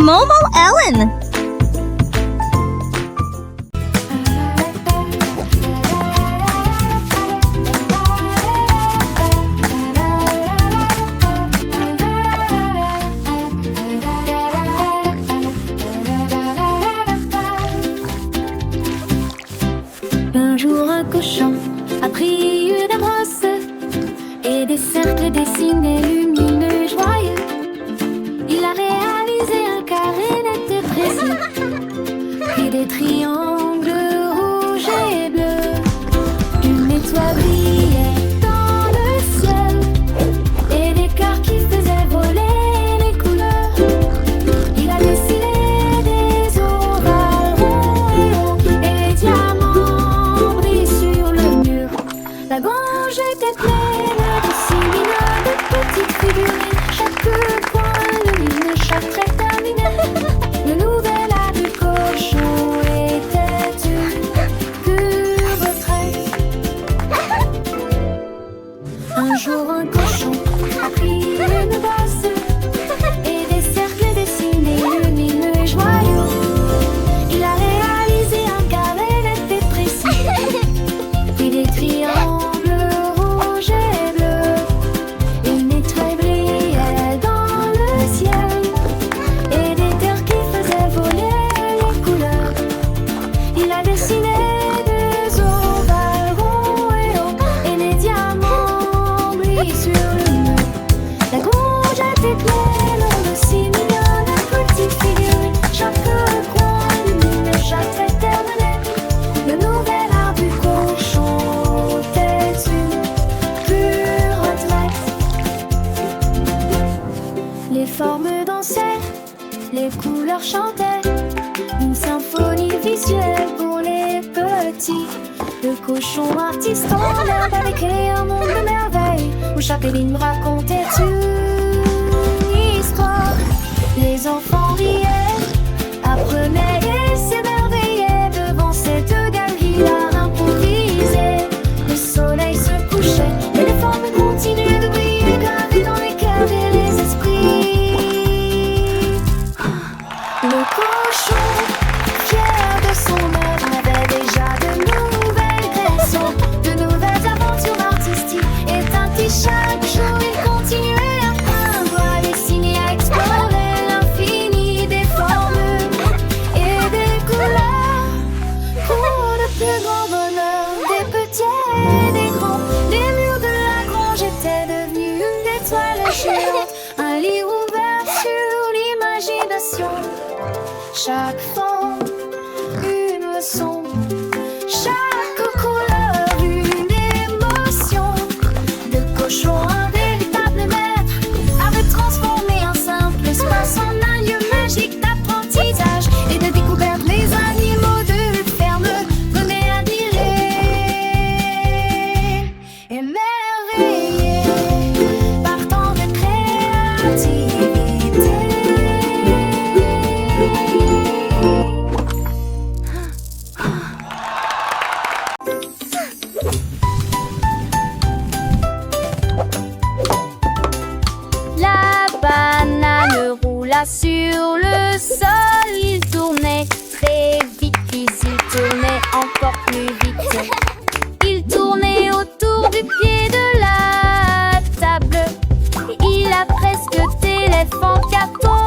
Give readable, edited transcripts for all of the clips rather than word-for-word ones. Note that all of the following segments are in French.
Momo Ellen. Un jour un cochon a pris une brosse et des cercles dessinés lumineux joyeux. Il a réalisé un carré net et précis, puis des triangles rouges et bleus. Une étoile brillait dans le ciel et des cœurs qui faisaient voler les couleurs. Il a dessiné des ovales ronds et longs et des diamants brillent sur le mur. La grange était pleine de similars, de petites figurines, chaque coin lumineux, chaque trait terminé. Le nouvel art du cochon était une pure retraite. Un jour un cochon a pris une bosse et des cercles dessinés lumineux et joyeux. Il a réalisé un carré net et précis, puis des triangles rouges et bleus. Une étoile brillait dans le ciel et des terres qui faisaient voler les couleurs. Il a dessiné des ovales ronds et longs et des diamants brillent sur le mur. La grange était pleine de 6 millions de petites figurines, chaque coin lumineux, chaque trait terminé. Le nouvel art du cochon était une pure retraite. Les formes dansaient, les couleurs chantaient, une symphonie visuelle pour les petits. Le cochon artiste en herbe avait créé un monde de merveilles où chaque ligne racontait une histoire. Les enfants riaient, apprenaient et s'émerveillaient devant cette galerie d'art improvisée. Le soleil se couchait et les formes continuaient de briller, gravées dans les cœurs et les esprits. Le cochon, fier de son œuvre, avait déjà de nouvelles créations, de nouvelles aventures artistiques. Éteint chaque jour, il continuait à peindre, à dessiner, à explorer l'infini des formes et des couleurs. Pour le plus grand bonheur des petits et des grands, les murs de la grange étaient devenus une étoile géante, un livre ouvert sur l'imagination. Chaque forme, une leçon, chaque couleur, une émotion. Le cochon, un véritable maître, avait transformé un simple espace en un lieu magique d'apprentissage et de découverte. Les animaux de ferme venaient admirer, émerveillés par tant de créativité. La banane roula sur le sol. Il tournait très vite, puis il tournait encore plus vite. Il tournait autour du pied de la table et il a presque téléphone carton.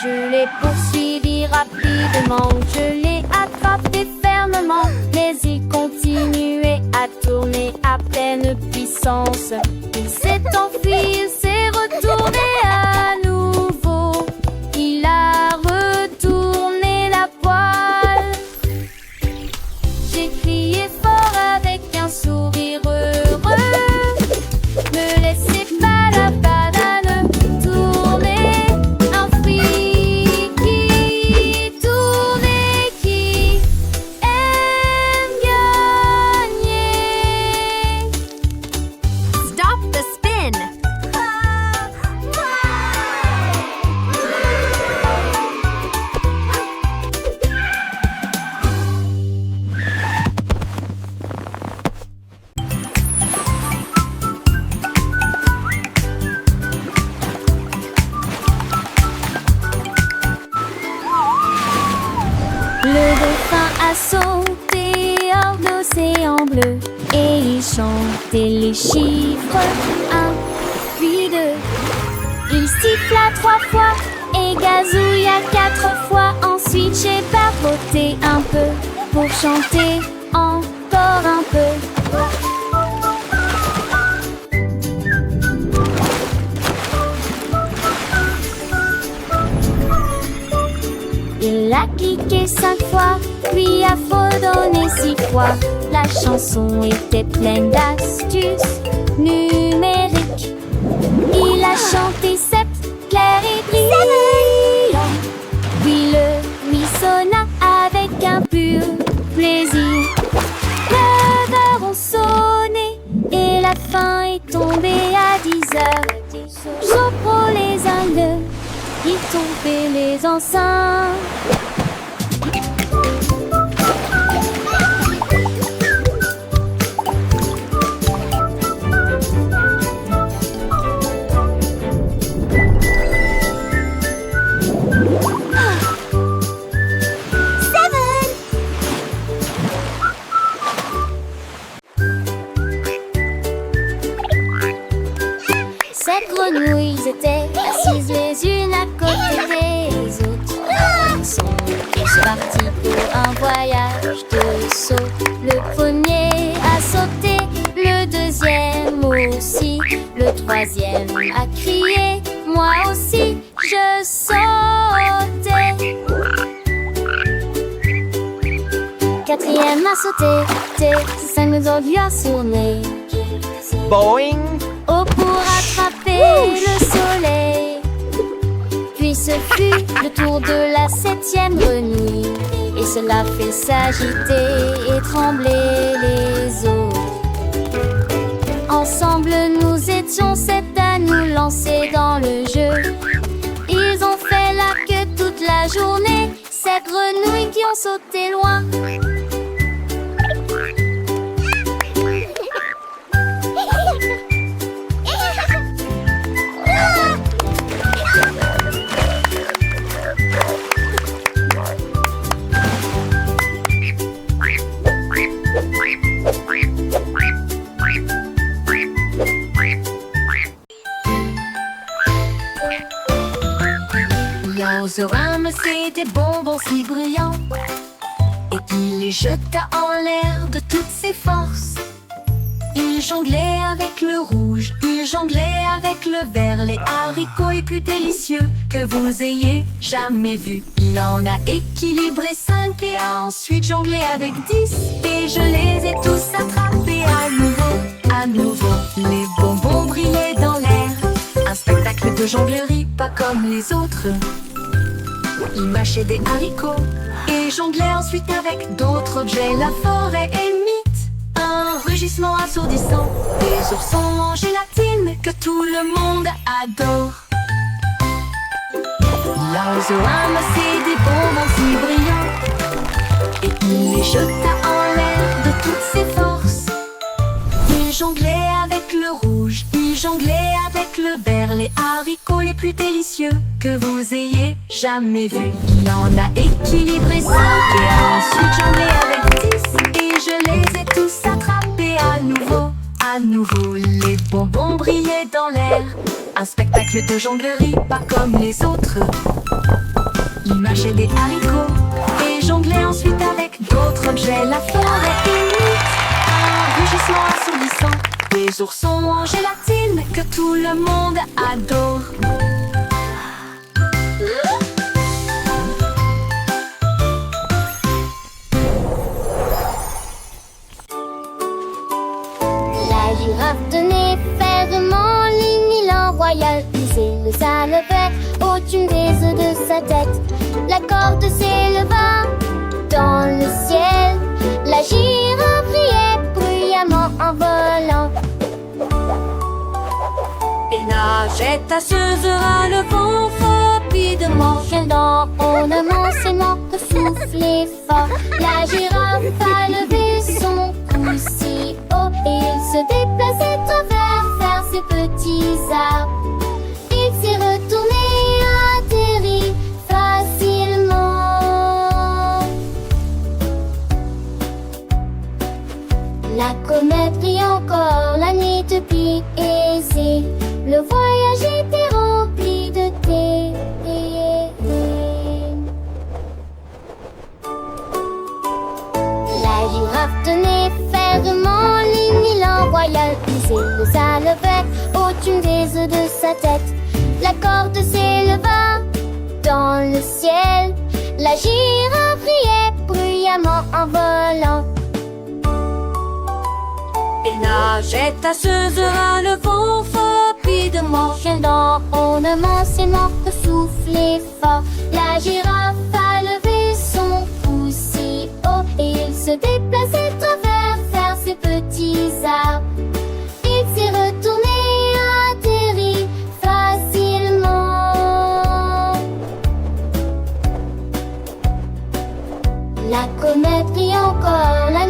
Je l'ai poursuivi rapidement, je l'ai attrapé fermement, mais il continuait à tourner à pleine puissance. Il s'est enfui, il s'est retourné à nouveau. Il a retourné la poêle. J'ai crié fort avec un sourire heureux. Ne laissez pas la banane tourner. Un fruit qui tournait chanter les chiffres. 1, puis 2. Il siffla 3 fois et gazouilla 4 fois. Ensuite j'ai barboté un peu pour chanter encore un peu. Il a cliqué 5 fois, puis a fredonné 6 fois. La chanson était pleine d'astuces numériques. Il a chanté 7, clair et brillant. Puis le lui sonna avec un pur plaisir. 9 heures ont sonné et la fin est tombée à 10 heures. Sopro les ailes, il tombait les enceintes. Ces grenouilles étaient assises les unes à côté des autres. Ils sont tous partis pour un voyage de saut. Le premier a sauté, le deuxième aussi. Le troisième a crié, moi aussi je sautais. Quatrième a sauté, cinq aujourd'hui a sonné. Boing! Oh, pour attraper le soleil. Puis ce fut le tour de la 7e grenouille. Et cela fait s'agiter et trembler les autres. Ensemble nous étions 7 à nous lancer dans le jeu. Ils ont fait la queue toute la journée, ces grenouilles qui ont sauté loin. Yaozoam, c'est des bonbons si brillants, et il les jeta en l'air de toutes ses forces. Il jonglait avec le rouge, il jonglait avec le vert. Les haricots les plus délicieux que vous ayez jamais vus. Il en a équilibré 5 et a ensuite jonglé avec 10. Et je les ai tous attrapés à nouveau, à nouveau. Les bonbons brillaient dans l'air, un spectacle de jonglerie pas comme les autres. Il mâchait des haricots et jonglait ensuite avec d'autres objets. La forêt imite un rugissement assourdissant. Des oursons en gélatine que tout le monde adore. Yaozoam, c'est des bonbons si brillants, et il les jeta en l'air de toutes ses forces. Il jonglait avec le rouge, il jonglait avec le vert. Les haricots les plus délicieux que vous ayez jamais vus. Il en a équilibré 5 et a ensuite jonglé avec 10. Et je les ai tous attrapés à nouveau, à nouveau. Les bonbons brillaient dans l'air, un spectacle de jonglerie pas comme les autres. Il mâchait des haricots et jonglait ensuite avec d'autres objets. La forêt imite un rugissement assourdissant. Des oursons en gélatine que tout le monde adore. La girafe tenait fermement l'élan royal. Il s'éleva le bec au-dessus des œufs de sa tête. La corde s'éleva dans le ciel. La girafe riait bruyamment en volant. Et nageait tasseuse à le vent rapidement. Quel dans ornement s'aimant de souffler fort. La girafe a levé son cou si haut et il se déplaçait vers ses petits arbres. Il s'est retourné, atterri facilement. La comète brillant comme tenait fermement l'élan royal. Puis il osa lever au-dessus des œufs de sa tête. La corde s'éleva dans le ciel. La girafe riait bruyamment en volant. Il nageait à ce heure le vent rapidement. Chien d'en haut ne mensément que souffler fort. La girafe a levé son pouce si haut et il se déplaçait travers ses petits arbres. Il s'est retourné, atterri facilement. La comète brille encore, la